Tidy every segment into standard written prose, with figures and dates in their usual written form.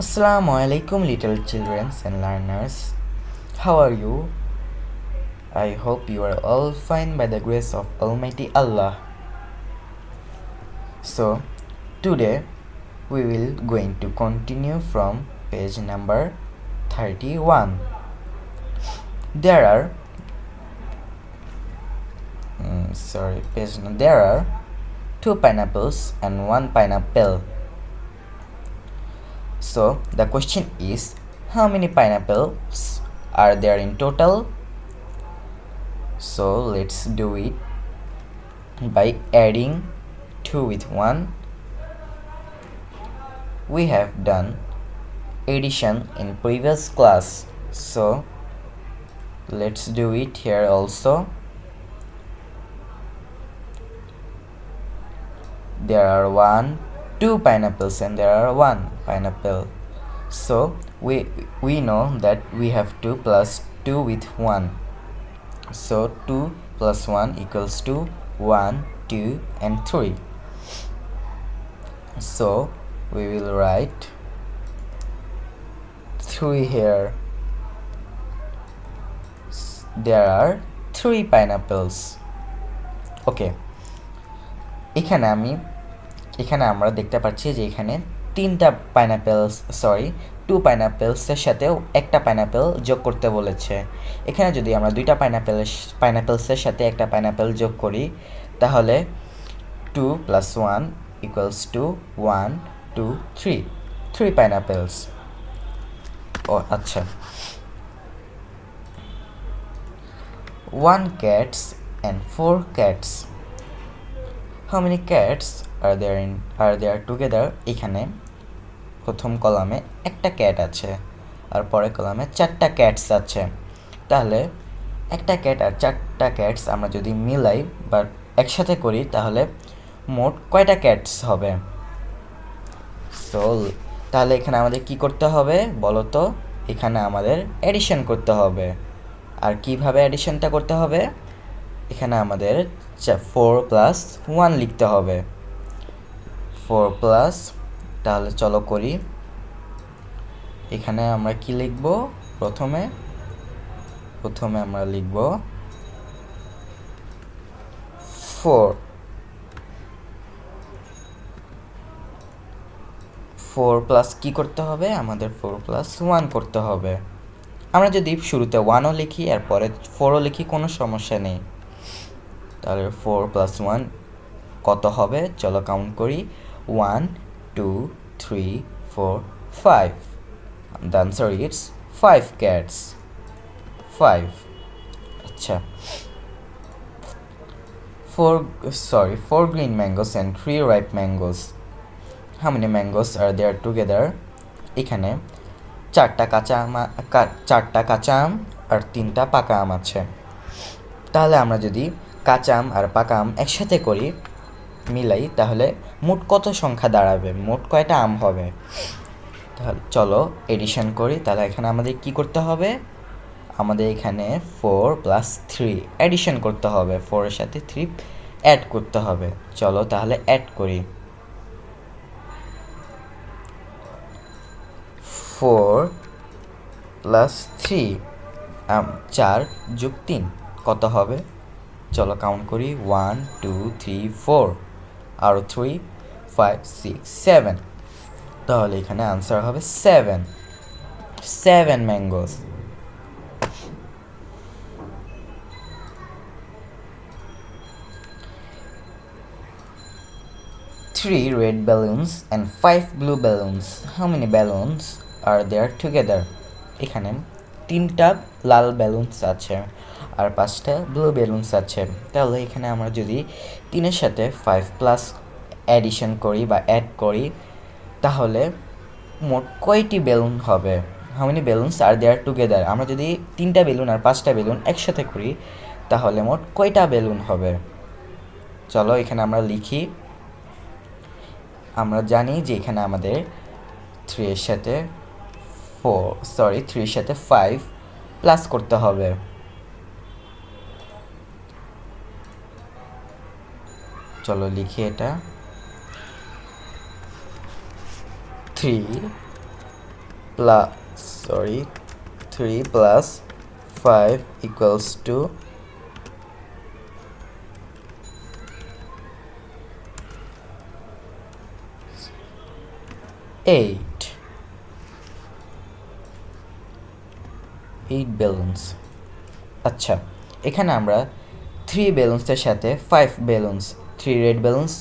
Assalamu alaikum, little children and learners. How are you? I hope you are all fine by the grace of Almighty Allah. So, today we will going to continue from page number 31. There are there are two pineapples and one pineapple. So the question is, how many pineapples are there in total? So let's do it by adding 2 with 1. We have done addition in previous class, so let's do it here also. There are two pineapples and there are one pineapple. So we know that we have 2 plus 2 with 1. So 2 plus 1 equals to 1, 2 and 3. So we will write 3 here. There are 3 pineapples. Okay, এখানে আমরা দেখতে পাচ্ছি যে এখানে তিনটা two পাইনাপেলসের সাথেও একটা pineapple যোগ করতে বলেছে। এখানে যদি আমরা দুইটা পাইনাপেলসের সাথে একটা পাইনাপেল যোগ করি তাহলে 2 plus 1 equals to 1, 2, 3 pineapples. আচ্ছা, 1 cats and 4 cats. How many cats are there together? এখানে প্রথম কলামে একটা ক্যাট আছে আর পরের কলামে 4টা ক্যাটস আছে। তাহলে একটা ক্যাট আর 4টা ক্যাটস আমরা যদি মিলাই বা একসাথে করি তাহলে মোট কয়টা ক্যাটস হবে? তাহলে এখানে আমাদের কি করতে হবে বলো তো? এখানে আমাদের এডিশন করতে হবে। আর কিভাবে এডিশনটা করতে হবে? এখানে আমাদের 4 প্লাস 1 লিখতে হবে। 4 প্লাস, তাহলে চলো করি। এখানে আমরা কি লিখব? প্রথমে আমরা লিখব 4 প্লাস কি করতে হবে? আমাদের 4 প্লাস 1 করতে হবে। আমরা যদি শুরুতে 1ও লিখি আর পরে 4ও লিখি কোনো সমস্যা নেই। তাহলে 4 প্লাস 1 কত হবে? চলো কাউন্ট করি। 1, 2, 3, 4, 5. The answer is 5 cats. 5. আচ্ছা, 4 green mangoes and 3 ripe mangoes. How many mangoes are there together? এখানে 4টা কাঁচা আম আর 3টা পাকা আম আছে। তাহলে আমরা যদি কাঁচা আম আর পাকা আম একসাথে করি, মিলাই, তাহলে মোট কত সংখ্যা দাঁড়াবে? মোট কয়টা আম হবে? তাহলে চলো এডিশন করি। তাহলে এখানে আমাদের কি করতে হবে? আমাদের এখানে 4 প্লাস 3 এডিশন করতে হবে। 4 এর সাথে 3 অ্যাড করতে হবে। চলো তাহলে অ্যাড করি। 4 প্লাস 3 4 যোগ 3 কত হবে? চলো কাউন্ট করি। 1, 2, 3, 4 আর 3, 5, 6, 7। তাহলে এখানে আনসার হবে 7 mangoes. Three red balloons and 5 blue balloons. How many balloons are there together? এখানে 3টা লাল বেলুনস আছে আর 5টা ব্লু বেলুনস আছে। তাহলে এখানে আমরা যদি 3-এর সাথে 5 প্লাস অ্যাডিশন করি বা অ্যাড করি তাহলে মোট কয়টি বেলুন হবে? How many balloons are there together? আমরা যদি 3টা বেলুন আর 5টা বেলুন একসাথে করি তাহলে মোট কয়টা বেলুন হবে? চলো এখানে আমরা লিখি। আমরা জানি যে এখানে আমাদের 3 এর সাথে 5 প্লাস করতে হবে। চলো লিখি এটা। 3 3 plus 5 equals to 8 বেলুনস। আচ্ছা, এখানে আমরা 3 বেলুনসের সাথে 5 বেলুনস, 3 রেড বেলুনস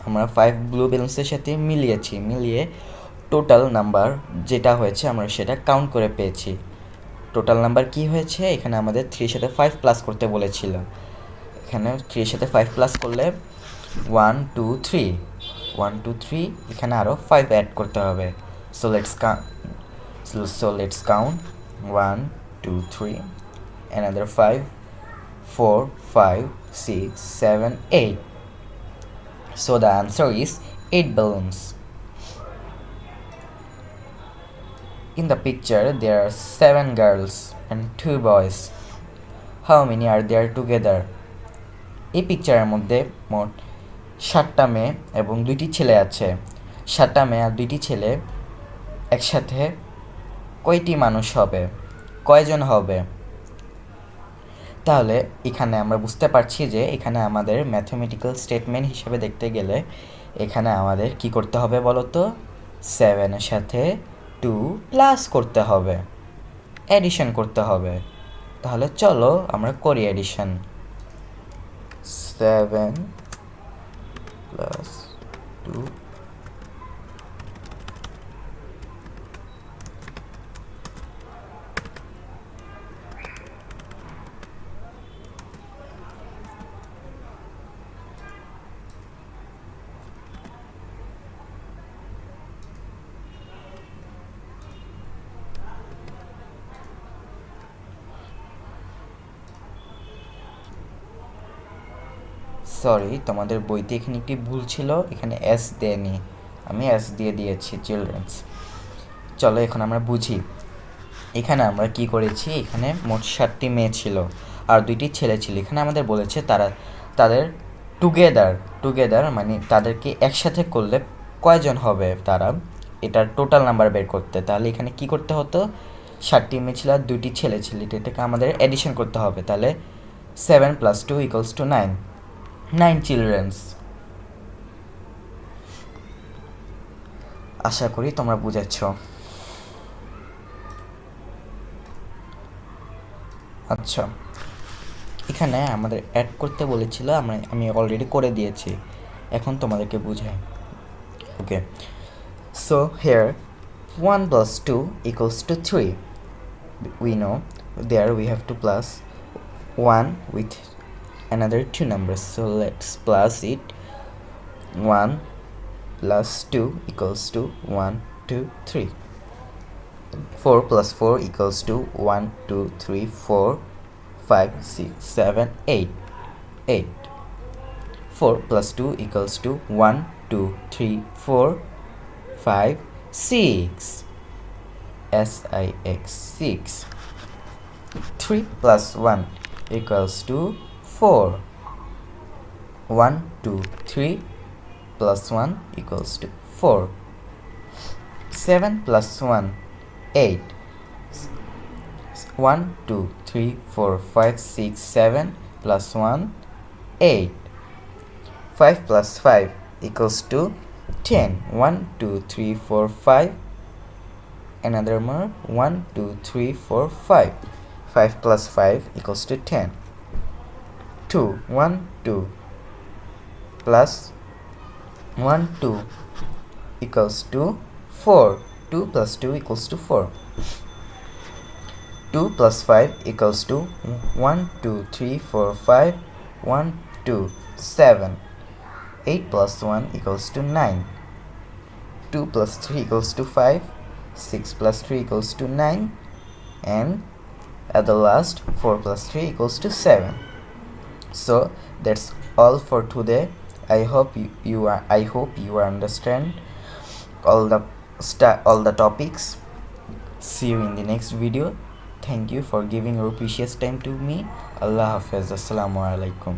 আমরা 5 ব্লু বেলুনসের সাথে মিলিয়ে টোটাল নাম্বার যেটা হয়েছে আমরা সেটা কাউন্ট করে পেয়েছি। টোটাল নাম্বার কি হয়েছে, এখানে আমাদের 3 সাথে 5 প্লাস করতে বলেছিল। এখানে 3 সাথে 5 প্লাস করলে 1 2 3 1 2 3, এখানে আরও 5 অ্যাড করতে হবে। So let's count 1 2 3, another 5 4 5 6 7 8. So the answer is 8 balloons. In the picture there are 7 girls and 2 boys. How many are there together? এই পিকচারের মধ্যে মোট 7টা মেয়ে এবং 2টি ছেলে আছে। 7টা মেয়ে আর 2টি ছেলে একসাথে কয়টি মানুষ হবে, কয়জন হবে? তাহলে এখানে আমরা বুঝতে পারছি যে এখানে আমাদের ম্যাথমেটিক্যাল স্টেটমেন্ট হিসেবে দেখতে গেলে এখানে আমাদের কি করতে হবে বলো তো, 7 এর সাথে 2 প্লাস করতে হবে, অ্যাডিশন করতে হবে। তাহলে চলো আমরা করি অ্যাডিশন। 7 plus 2 সরি, তোমাদের বইতে এখানে একটি ভুল ছিল, এখানে এস দেয়নি, আমি এস দিয়ে দিয়েছি চিলড্রেন্স। চলো এখন আমরা বুঝি। এখানে আমরা কি করেছি, এখানে মোট 7টি মেয়ে ছিল আর 2টি ছেলে ছিল। এখানে আমাদের বলেছে তাদের টুগেদার মানে তাদেরকে একসাথে করলে কয়জন হবে তারা, এটার টোটাল নাম্বার বের করতে। তাহলে এখানে কি করতে হতো, 7টি মেয়ে ছিল আর 2টি ছেলে ছিল, এটাকে আমাদের অ্যাডিশন করতে হবে। তাহলে 7 + 2 = 9 চিলড্রেন্স। আশা করি তোমরা বুঝেছ। আচ্ছা, এখানে আমাদের অ্যাড করতে বলেছিল, আমি অলরেডি করে দিয়েছি, এখন তোমাদেরকে বুঝাই। ওকে, so here 1 + 2 = 3. We know there we have to plus 1 with another 2 numbers, so let's plus it. 1 + 2 = 1 2 3. 4 + 4 = 1 2 3 4 5 6 7 8. 8. 4 + 2 = 1 2 3 4 5 6. 6. 3 + 1 = 4. 1 2 3 + 1 = 4. 7 + 1 8. 1 2 3 4 5 6 7 + 1 8. 5 + 5 = 10. 1 2 3 4 5. Another more, 1 2 3 4 5. 5 + 5 = 10. 2 1 2 plus 1 2 = 4. 2 + 2 = 4. 2 + 5 = 1 2 3 4 5 1 2 7. 8 + 1 = 9. 2 + 3 = 5. 6 + 3 = 9. And at the last 4 + 3 = 7. So that's all for today. I hope you understand all the topics. See you in the next video. Thank you for giving your precious time to me. Allah Hafiz. Assalamu alaikum.